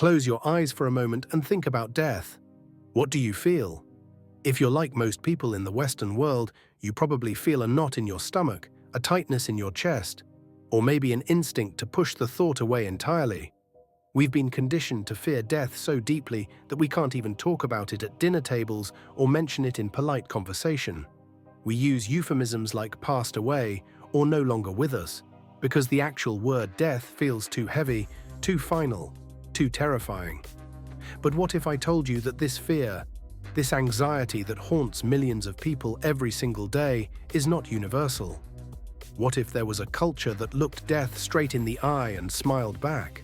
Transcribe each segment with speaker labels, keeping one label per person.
Speaker 1: Close your eyes for a moment and think about death. What do you feel? If you're like most people in the Western world, you probably feel a knot in your stomach, a tightness in your chest, or maybe an instinct to push the thought away entirely. We've been conditioned to fear death so deeply that we can't even talk about it at dinner tables or mention it in polite conversation. We use euphemisms like passed away or no longer with us, because the actual word death feels too heavy, too final, too terrifying. But what if I told you that this fear, this anxiety that haunts millions of people every single day, is not universal? What if there was a culture that looked death straight in the eye and smiled back?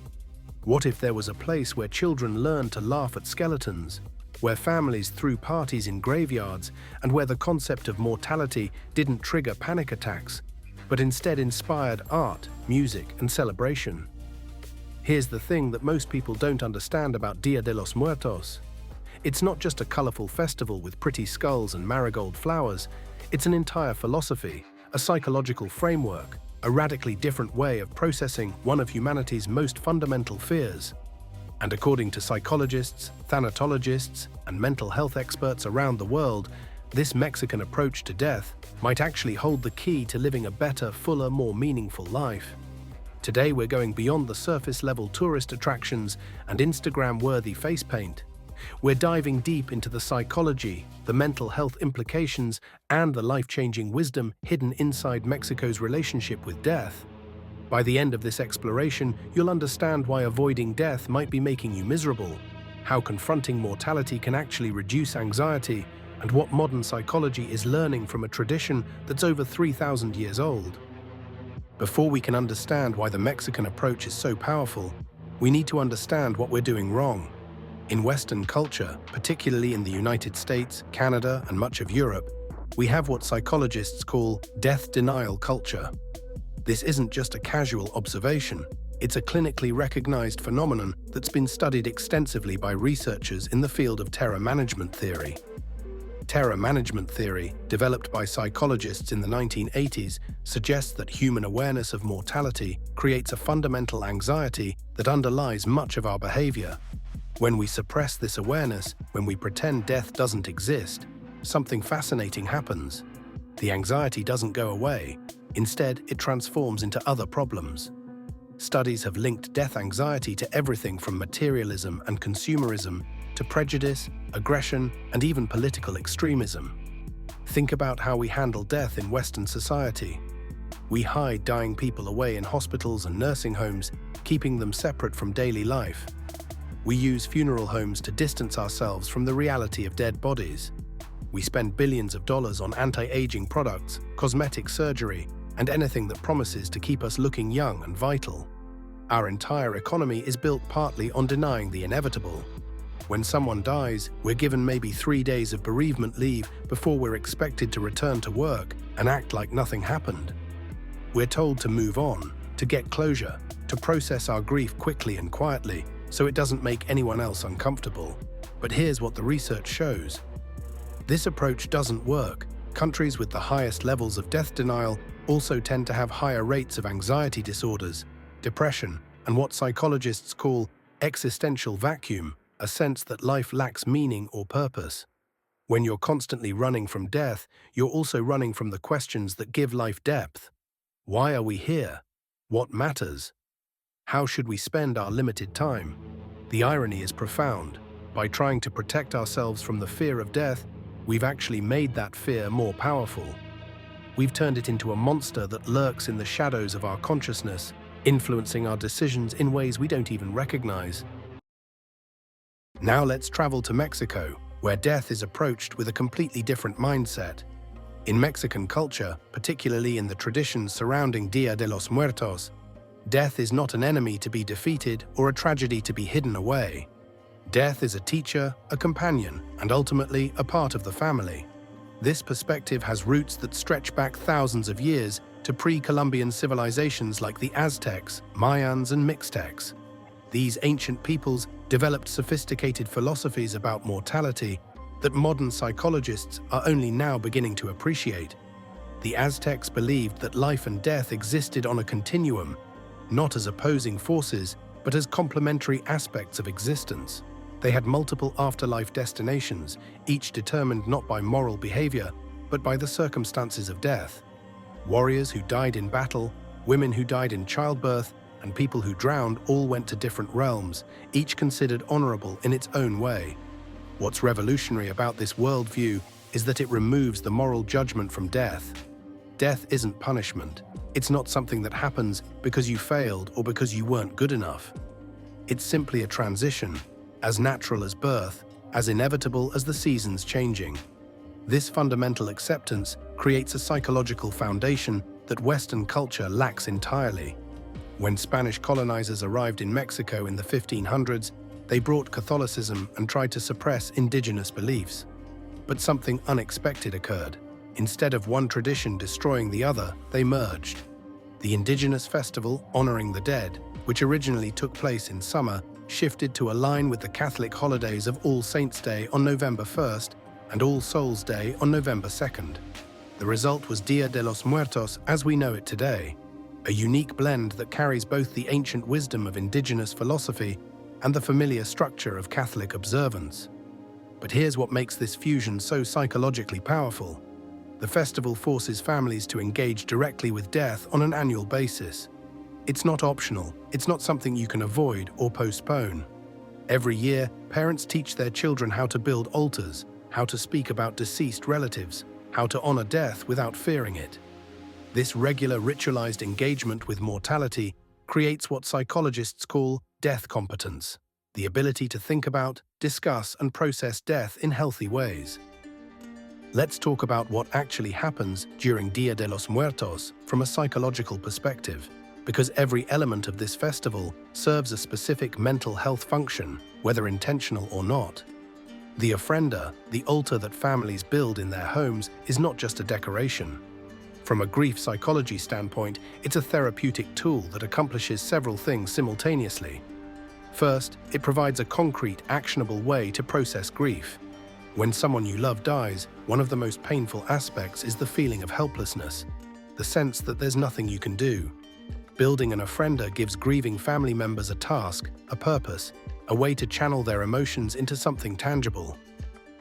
Speaker 1: What if there was a place where children learned to laugh at skeletons, where families threw parties in graveyards, and where the concept of mortality didn't trigger panic attacks, but instead inspired art, music, and celebration? Here's the thing that most people don't understand about Dia de los Muertos. It's not just a colorful festival with pretty skulls and marigold flowers. It's an entire philosophy, a psychological framework, a radically different way of processing one of humanity's most fundamental fears. And according to psychologists, thanatologists, and mental health experts around the world, this Mexican approach to death might actually hold the key to living a better, fuller, more meaningful life. Today we're going beyond the surface-level tourist attractions and Instagram-worthy face paint. We're diving deep into the psychology, the mental health implications, and the life-changing wisdom hidden inside Mexico's relationship with death. By the end of this exploration, you'll understand why avoiding death might be making you miserable, how confronting mortality can actually reduce anxiety, and what modern psychology is learning from a tradition that's over 3,000 years old. Before we can understand why the Mexican approach is so powerful, we need to understand what we're doing wrong. In Western culture, particularly in the United States, Canada, and much of Europe, we have what psychologists call death denial culture. This isn't just a casual observation, it's a clinically recognized phenomenon that's been studied extensively by researchers in the field of terror management theory. Terror management theory, developed by psychologists in the 1980s, suggests that human awareness of mortality creates a fundamental anxiety that underlies much of our behavior. When we suppress this awareness, when we pretend death doesn't exist, something fascinating happens. The anxiety doesn't go away. Instead, it transforms into other problems. Studies have linked death anxiety to everything from materialism and consumerism to prejudice, aggression, and even political extremism. Think about how we handle death in Western society. We hide dying people away in hospitals and nursing homes, keeping them separate from daily life. We use funeral homes to distance ourselves from the reality of dead bodies. We spend billions of dollars on anti-aging products, cosmetic surgery, and anything that promises to keep us looking young and vital. Our entire economy is built partly on denying the inevitable. When someone dies, we're given maybe 3 days of bereavement leave before we're expected to return to work and act like nothing happened. We're told to move on, to get closure, to process our grief quickly and quietly, so it doesn't make anyone else uncomfortable. But here's what the research shows. This approach doesn't work. Countries with the highest levels of death denial also tend to have higher rates of anxiety disorders, depression, and what psychologists call existential vacuum, a sense that life lacks meaning or purpose. When you're constantly running from death, you're also running from the questions that give life depth. Why are we here? What matters? How should we spend our limited time? The irony is profound. By trying to protect ourselves from the fear of death, we've actually made that fear more powerful. We've turned it into a monster that lurks in the shadows of our consciousness, influencing our decisions in ways we don't even recognize. Now let's travel to Mexico, where death is approached with a completely different mindset. In Mexican culture, particularly in the traditions surrounding Dia de los Muertos, death is not an enemy to be defeated or a tragedy to be hidden away. Death is a teacher, a companion, and ultimately a part of the family. This perspective has roots that stretch back thousands of years to pre-Columbian civilizations like the Aztecs, Mayans, and Mixtecs. These ancient peoples developed sophisticated philosophies about mortality that modern psychologists are only now beginning to appreciate. The Aztecs believed that life and death existed on a continuum, not as opposing forces, but as complementary aspects of existence. They had multiple afterlife destinations, each determined not by moral behavior, but by the circumstances of death. Warriors who died in battle, women who died in childbirth, and people who drowned all went to different realms, each considered honorable in its own way. What's revolutionary about this worldview is that it removes the moral judgment from death. Death isn't punishment. It's not something that happens because you failed or because you weren't good enough. It's simply a transition, as natural as birth, as inevitable as the seasons changing. This fundamental acceptance creates a psychological foundation that Western culture lacks entirely. When Spanish colonizers arrived in Mexico in the 1500s, they brought Catholicism and tried to suppress indigenous beliefs. But something unexpected occurred. Instead of one tradition destroying the other, they merged. The indigenous festival, honoring the dead, which originally took place in summer, shifted to align with the Catholic holidays of All Saints' Day on November 1st and All Souls' Day on November 2nd. The result was Dia de los Muertos as we know it today, a unique blend that carries both the ancient wisdom of indigenous philosophy and the familiar structure of Catholic observance. But here's what makes this fusion so psychologically powerful. The festival forces families to engage directly with death on an annual basis. It's not optional, it's not something you can avoid or postpone. Every year, parents teach their children how to build altars, how to speak about deceased relatives, how to honor death without fearing it. This regular ritualized engagement with mortality creates what psychologists call death competence, the ability to think about, discuss, and process death in healthy ways. Let's talk about what actually happens during Dia de los Muertos from a psychological perspective, because every element of this festival serves a specific mental health function, whether intentional or not. The ofrenda, the altar that families build in their homes, is not just a decoration. From a grief psychology standpoint, it's a therapeutic tool that accomplishes several things simultaneously. First, it provides a concrete, actionable way to process grief. When someone you love dies, one of the most painful aspects is the feeling of helplessness, the sense that there's nothing you can do. Building an ofrenda gives grieving family members a task, a purpose, a way to channel their emotions into something tangible.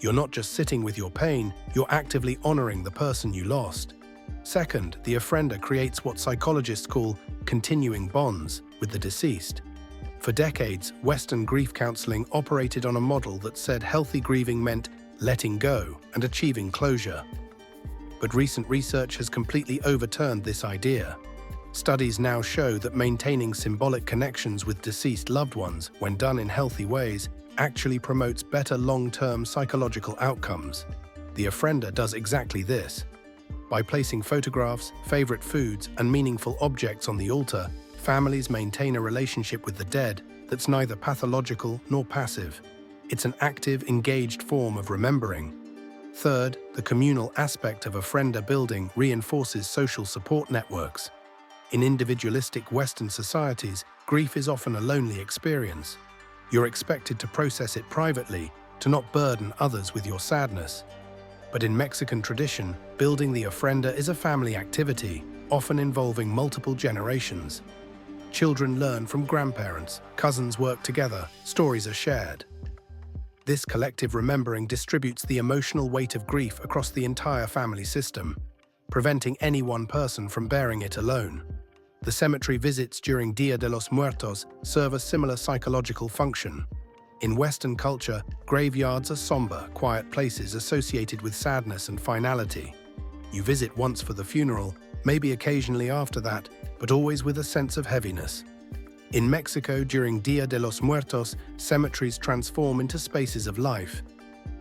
Speaker 1: You're not just sitting with your pain, you're actively honoring the person you lost. Second, the ofrenda creates what psychologists call continuing bonds with the deceased. For decades, Western grief counseling operated on a model that said healthy grieving meant letting go and achieving closure. But recent research has completely overturned this idea. Studies now show that maintaining symbolic connections with deceased loved ones, when done in healthy ways, actually promotes better long-term psychological outcomes. The ofrenda does exactly this. By placing photographs, favorite foods, and meaningful objects on the altar, families maintain a relationship with the dead that's neither pathological nor passive. It's an active, engaged form of remembering. Third, the communal aspect of ofrenda building reinforces social support networks. In individualistic Western societies, grief is often a lonely experience. You're expected to process it privately, to not burden others with your sadness. But in Mexican tradition, building the ofrenda is a family activity, often involving multiple generations. Children learn from grandparents, cousins work together, stories are shared. This collective remembering distributes the emotional weight of grief across the entire family system, preventing any one person from bearing it alone. The cemetery visits during Dia de los Muertos serve a similar psychological function. In Western culture, graveyards are somber, quiet places associated with sadness and finality. You visit once for the funeral, maybe occasionally after that, but always with a sense of heaviness. In Mexico, during Dia de los Muertos, cemeteries transform into spaces of life.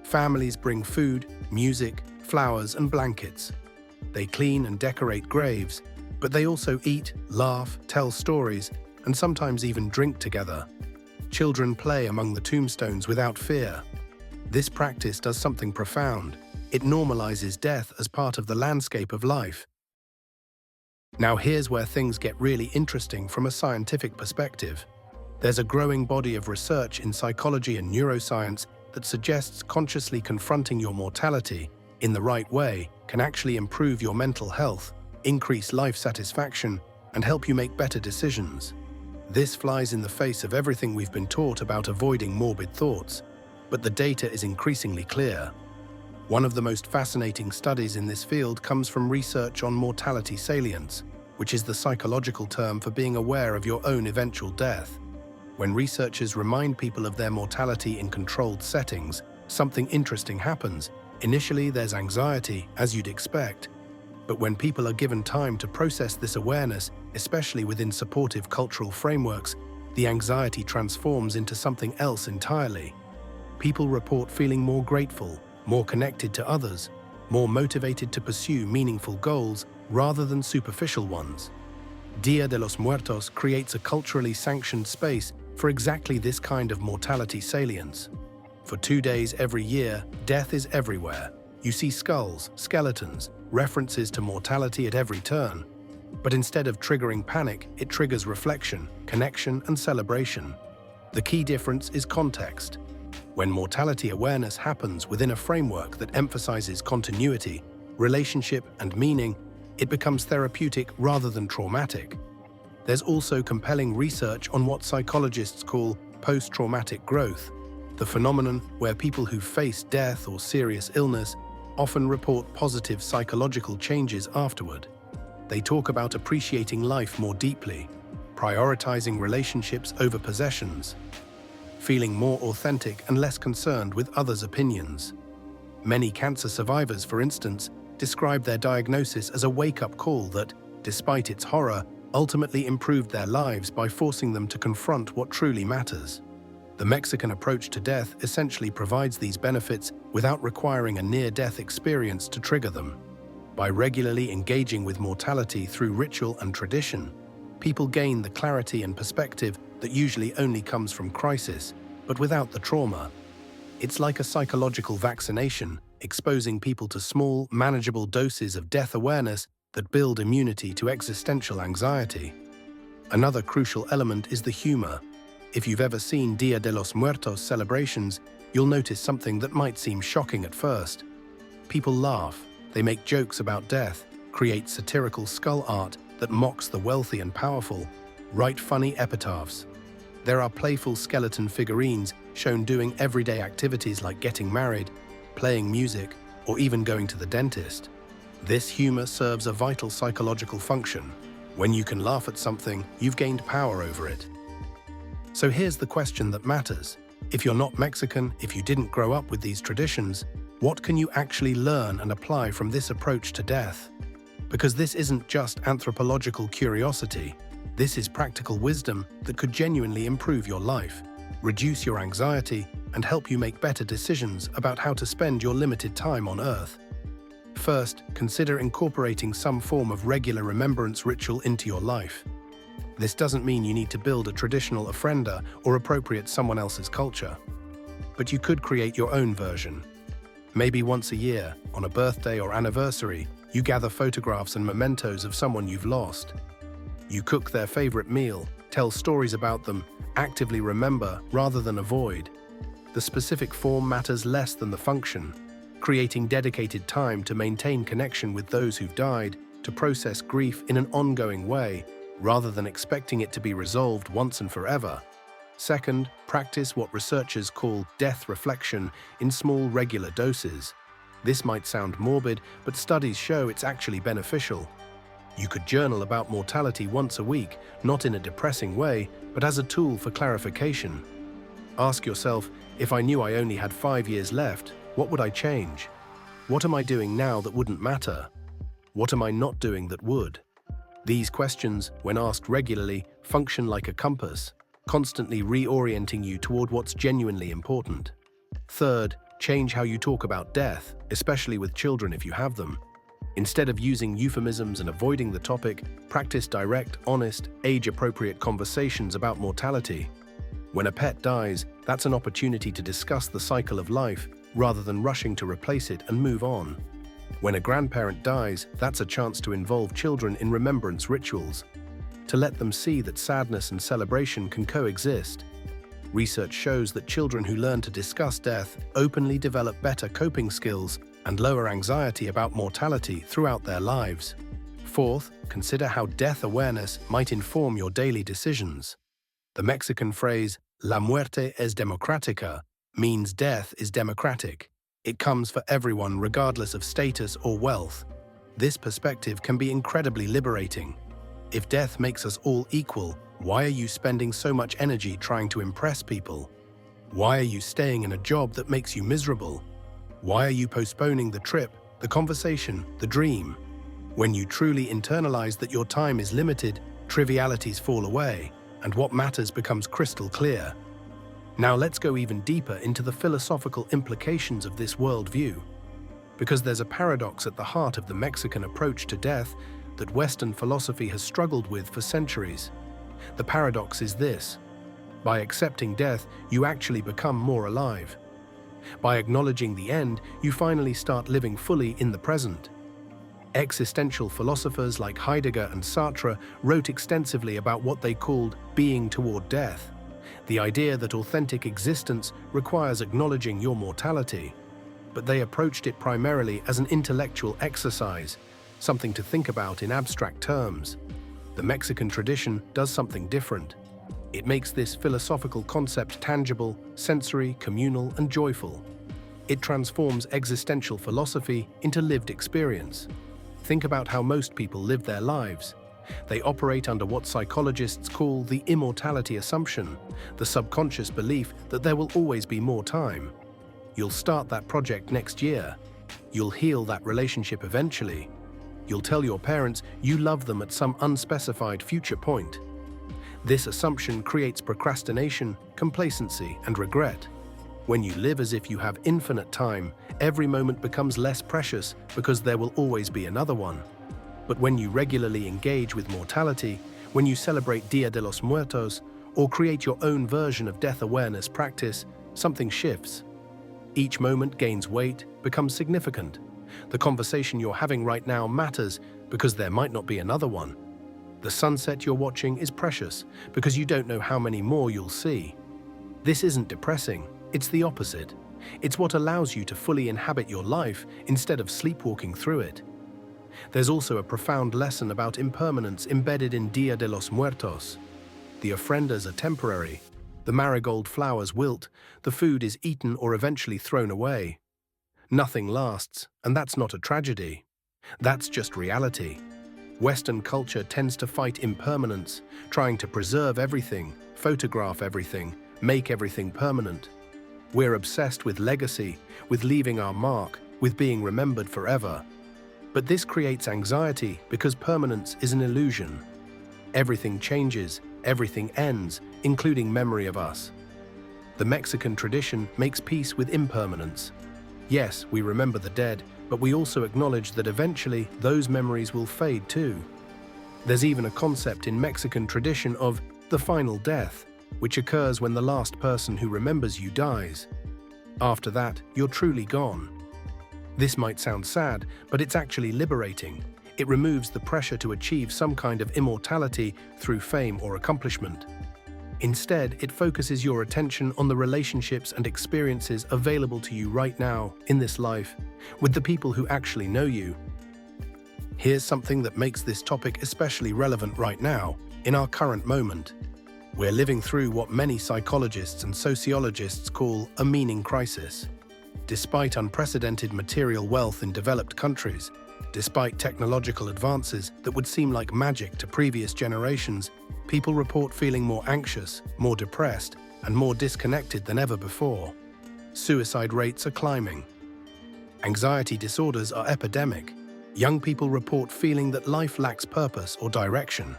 Speaker 1: Families bring food, music, flowers, and blankets. They clean and decorate graves, but they also eat, laugh, tell stories, and sometimes even drink together. Children play among the tombstones without fear. This practice does something profound. It normalizes death as part of the landscape of life. Now here's where things get really interesting from a scientific perspective. There's a growing body of research in psychology and neuroscience that suggests consciously confronting your mortality in the right way can actually improve your mental health, increase life satisfaction, and help you make better decisions. This flies in the face of everything we've been taught about avoiding morbid thoughts, but the data is increasingly clear. One of the most fascinating studies in this field comes from research on mortality salience, which is the psychological term for being aware of your own eventual death. When researchers remind people of their mortality in controlled settings, something interesting happens. Initially, there's anxiety, as you'd expect. But when people are given time to process this awareness, especially within supportive cultural frameworks, the anxiety transforms into something else entirely. People report feeling more grateful, more connected to others, more motivated to pursue meaningful goals rather than superficial ones. Dia de los Muertos creates a culturally sanctioned space for exactly this kind of mortality salience. For 2 days every year, death is everywhere. You see skulls, skeletons, references to mortality at every turn. But instead of triggering panic, it triggers reflection, connection, and celebration. The key difference is context. When mortality awareness happens within a framework that emphasizes continuity, relationship, and meaning, it becomes therapeutic rather than traumatic. There's also compelling research on what psychologists call post-traumatic growth, the phenomenon where people who face death or serious illness often report positive psychological changes afterward. They talk about appreciating life more deeply, prioritizing relationships over possessions, feeling more authentic and less concerned with others' opinions. Many cancer survivors, for instance, describe their diagnosis as a wake-up call that, despite its horror, ultimately improved their lives by forcing them to confront what truly matters. The Mexican approach to death essentially provides these benefits without requiring a near-death experience to trigger them. By regularly engaging with mortality through ritual and tradition, people gain the clarity and perspective that usually only comes from crisis, but without the trauma. It's like a psychological vaccination, exposing people to small, manageable doses of death awareness that build immunity to existential anxiety. Another crucial element is the humor. If you've ever seen Dia de los Muertos celebrations, you'll notice something that might seem shocking at first. People laugh, they make jokes about death, create satirical skull art that mocks the wealthy and powerful, write funny epitaphs. There are playful skeleton figurines shown doing everyday activities like getting married, playing music, or even going to the dentist. This humor serves a vital psychological function. When you can laugh at something, you've gained power over it. So here's the question that matters. If you're not Mexican, if you didn't grow up with these traditions, what can you actually learn and apply from this approach to death? Because this isn't just anthropological curiosity. This is practical wisdom that could genuinely improve your life, reduce your anxiety, and help you make better decisions about how to spend your limited time on Earth. First, consider incorporating some form of regular remembrance ritual into your life. This doesn't mean you need to build a traditional ofrenda or appropriate someone else's culture. But you could create your own version. Maybe once a year, on a birthday or anniversary, you gather photographs and mementos of someone you've lost. You cook their favorite meal, tell stories about them, actively remember rather than avoid. The specific form matters less than the function, creating dedicated time to maintain connection with those who've died, to process grief in an ongoing way, rather than expecting it to be resolved once and forever. Second, practice what researchers call death reflection in small, regular doses. This might sound morbid, but studies show it's actually beneficial. You could journal about mortality once a week, not in a depressing way, but as a tool for clarification. Ask yourself, if I knew I only had 5 years left, what would I change? What am I doing now that wouldn't matter? What am I not doing that would? These questions, when asked regularly, function like a compass, constantly reorienting you toward what's genuinely important. Third, change how you talk about death, especially with children if you have them. Instead of using euphemisms and avoiding the topic, practice direct, honest, age-appropriate conversations about mortality. When a pet dies, that's an opportunity to discuss the cycle of life, rather than rushing to replace it and move on. When a grandparent dies, that's a chance to involve children in remembrance rituals, to let them see that sadness and celebration can coexist. Research shows that children who learn to discuss death openly develop better coping skills and lower anxiety about mortality throughout their lives. Fourth, consider how death awareness might inform your daily decisions. The Mexican phrase, La muerte es democrática, means death is democratic. It comes for everyone regardless of status or wealth. This perspective can be incredibly liberating. If death makes us all equal, why are you spending so much energy trying to impress people? Why are you staying in a job that makes you miserable? Why are you postponing the trip, the conversation, the dream? When you truly internalize that your time is limited, trivialities fall away, and what matters becomes crystal clear. Now let's go even deeper into the philosophical implications of this worldview. Because there's a paradox at the heart of the Mexican approach to death that Western philosophy has struggled with for centuries. The paradox is this: by accepting death, you actually become more alive. By acknowledging the end, you finally start living fully in the present. Existential philosophers like Heidegger and Sartre wrote extensively about what they called being toward death, the idea that authentic existence requires acknowledging your mortality. But they approached it primarily as an intellectual exercise, something to think about in abstract terms. The Mexican tradition does something different. It makes this philosophical concept tangible, sensory, communal, and joyful. It transforms existential philosophy into lived experience. Think about how most people live their lives. They operate under what psychologists call the immortality assumption, the subconscious belief that there will always be more time. You'll start that project next year. You'll heal that relationship eventually. You'll tell your parents you love them at some unspecified future point. This assumption creates procrastination, complacency, and regret. When you live as if you have infinite time, every moment becomes less precious because there will always be another one. But when you regularly engage with mortality, when you celebrate Dia de los Muertos, or create your own version of death awareness practice, something shifts. Each moment gains weight, becomes significant. The conversation you're having right now matters because there might not be another one. The sunset you're watching is precious because you don't know how many more you'll see. This isn't depressing, it's the opposite. It's what allows you to fully inhabit your life instead of sleepwalking through it. There's also a profound lesson about impermanence embedded in Dia de los Muertos. The ofrendas are temporary. The marigold flowers wilt, the food is eaten or eventually thrown away. Nothing lasts, and that's not a tragedy. That's just reality. Western culture tends to fight impermanence, trying to preserve everything, photograph everything, make everything permanent. We're obsessed with legacy, with leaving our mark, with being remembered forever. But this creates anxiety because permanence is an illusion. Everything changes, everything ends, including memory of us. The Mexican tradition makes peace with impermanence. Yes, we remember the dead, but we also acknowledge that eventually those memories will fade too. There's even a concept in Mexican tradition of the final death, which occurs when the last person who remembers you dies. After that, you're truly gone. This might sound sad, but it's actually liberating. It removes the pressure to achieve some kind of immortality through fame or accomplishment. Instead, it focuses your attention on the relationships and experiences available to you right now, in this life, with the people who actually know you. Here's something that makes this topic especially relevant right now, in our current moment. We're living through what many psychologists and sociologists call a meaning crisis. Despite unprecedented material wealth in developed countries, despite technological advances that would seem like magic to previous generations, people report feeling more anxious, more depressed, and more disconnected than ever before. Suicide rates are climbing. Anxiety disorders are epidemic. Young people report feeling that life lacks purpose or direction.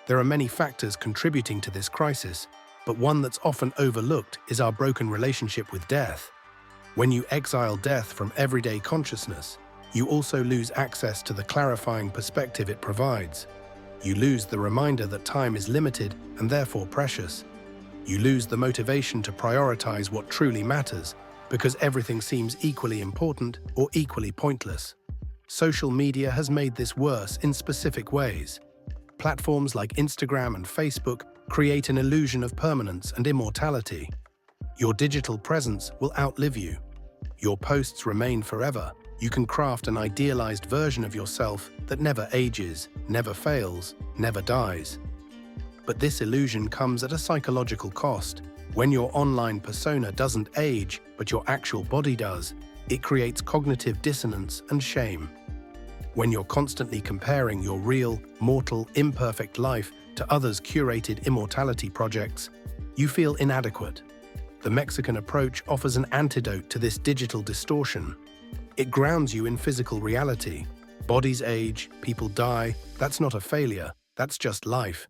Speaker 1: There are many factors contributing to this crisis, but one that's often overlooked is our broken relationship with death. When you exile death from everyday consciousness, you also lose access to the clarifying perspective it provides. You lose the reminder that time is limited and therefore precious. You lose the motivation to prioritize what truly matters because everything seems equally important or equally pointless. Social media has made this worse in specific ways. Platforms like Instagram and Facebook create an illusion of permanence and immortality. Your digital presence will outlive you. Your posts remain forever. You can craft an idealized version of yourself that never ages, never fails, never dies. But this illusion comes at a psychological cost. When your online persona doesn't age, but your actual body does, it creates cognitive dissonance and shame. When you're constantly comparing your real, mortal, imperfect life to others' curated immortality projects, you feel inadequate. The Mexican approach offers an antidote to this digital distortion. It grounds you in physical reality. Bodies age, people die. That's not a failure, that's just life.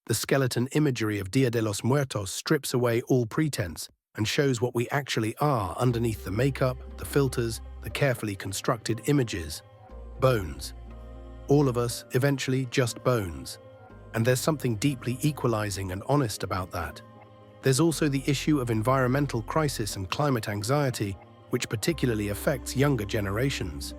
Speaker 1: The skeleton imagery of Dia de los Muertos strips away all pretense and shows what we actually are underneath the makeup, the filters, the carefully constructed images. Bones. All of us, eventually, just bones. And there's something deeply equalizing and honest about that. There's also the issue of environmental crisis and climate anxiety, which particularly affects younger generations.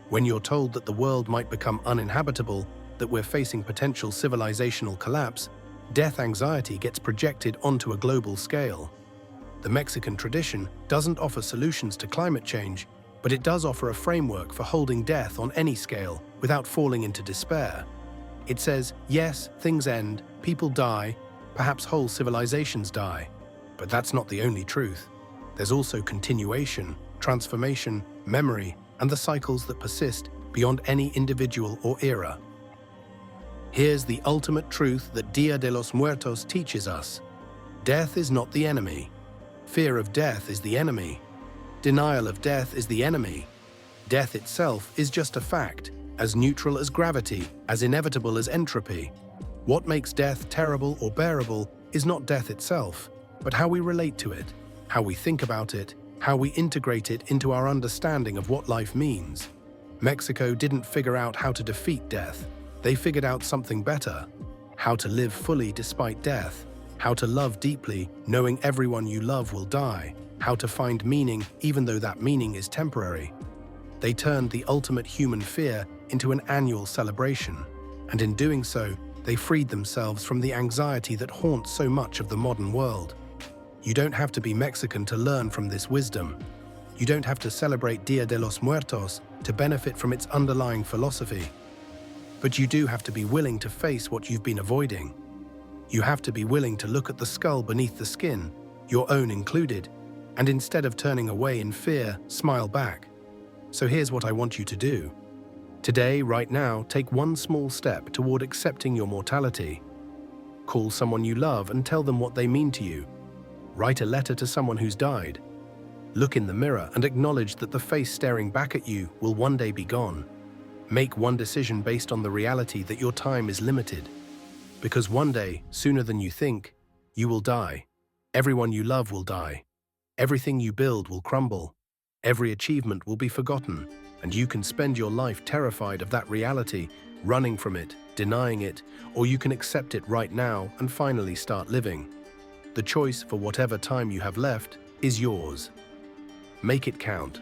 Speaker 1: When you're told that the world might become uninhabitable, that we're facing potential civilizational collapse, death anxiety gets projected onto a global scale. The Mexican tradition doesn't offer solutions to climate change, but it does offer a framework for holding death on any scale without falling into despair. It says, yes, things end, people die, perhaps whole civilizations die. But that's not the only truth. There's also continuation, transformation, memory, and the cycles that persist beyond any individual or era. Here's the ultimate truth that Dia de los Muertos teaches us. Death is not the enemy. Fear of death is the enemy. Denial of death is the enemy. Death itself is just a fact, as neutral as gravity, as inevitable as entropy. What makes death terrible or bearable is not death itself, but how we relate to it, how we think about it, how we integrate it into our understanding of what life means. Mexico didn't figure out how to defeat death. They figured out something better: how to live fully despite death, how to love deeply knowing everyone you love will die, how to find meaning even though that meaning is temporary. They turned the ultimate human fear into an annual celebration, and in doing so, they freed themselves from the anxiety that haunts so much of the modern world. You don't have to be Mexican to learn from this wisdom. You don't have to celebrate Dia de los Muertos to benefit from its underlying philosophy. But you do have to be willing to face what you've been avoiding. You have to be willing to look at the skull beneath the skin, your own included, and instead of turning away in fear, smile back. So here's what I want you to do. Today, right now, take one small step toward accepting your mortality. Call someone you love and tell them what they mean to you. Write a letter to someone who's died. Look in the mirror and acknowledge that the face staring back at you will one day be gone. Make one decision based on the reality that your time is limited. Because one day, sooner than you think, you will die. Everyone you love will die. Everything you build will crumble. Every achievement will be forgotten, and you can spend your life terrified of that reality, running from it, denying it, or you can accept it right now and finally start living. The choice for whatever time you have left is yours. Make it count.